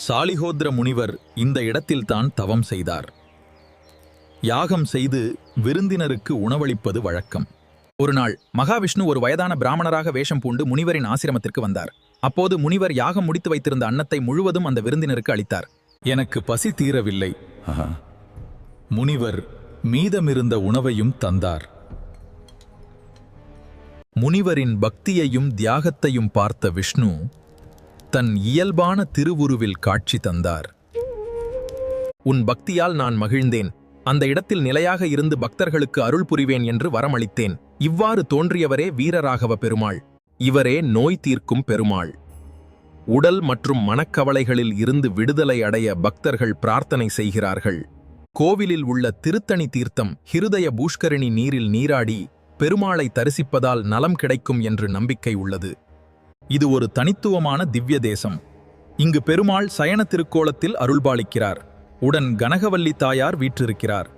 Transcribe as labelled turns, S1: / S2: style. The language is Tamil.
S1: சாலிஹோத்ர முனிவர் இந்த இடத்தில்தான் தவம் செய்தார். யாகம் செய்து விருந்தினருக்கு உணவளிப்பது வழக்கம். ஒருநாள் மகாவிஷ்ணு ஒரு வயதான பிராமணராக வேஷம் பூண்டு முனிவரின் ஆசிரமத்திற்கு வந்தார். அப்போது முனிவர் யாகம் முடித்து வைத்திருந்த அன்னத்தை முழுவதும் அந்த விருந்தினருக்கு அளித்தார். எனக்கு பசி தீரவில்லை. முனிவர் மீதமிருந்த உணவையும் தந்தார். முனிவரின் பக்தியையும் தியாகத்தையும் பார்த்த விஷ்ணு தன் இயல்பான திருவுருவில் காட்சி தந்தார். உன் பக்தியால் நான் மகிழ்ந்தேன். அந்த இடத்தில் நிலையாக இருந்து பக்தர்களுக்கு அருள் புரிவேன் என்று வரமளித்தேன். இவ்வாறு தோன்றியவரே வீரராகவ பெருமாள். இவரே நோய் தீர்க்கும் பெருமாள். உடல் மற்றும் மனக்கவலைகளில் இருந்து விடுதலை அடைய பக்தர்கள் பிரார்த்தனை செய்கிறார்கள். கோவிலில் உள்ள திருத்தணி தீர்த்தம் ஹிருதய பூஷ்கரிணி நீரில் நீராடி பெருமாளை தரிசிப்பதால் நலம் கிடைக்கும் என்று நம்பிக்கை உள்ளது. இது ஒரு தனித்துவமான திவ்ய தேசம். இங்கு பெருமாள் சயன திருக்கோலத்தில் அருள்பாலிக்கிறார். உடன் கனகவல்லி தாயார் வீற்றிருக்கிறார்.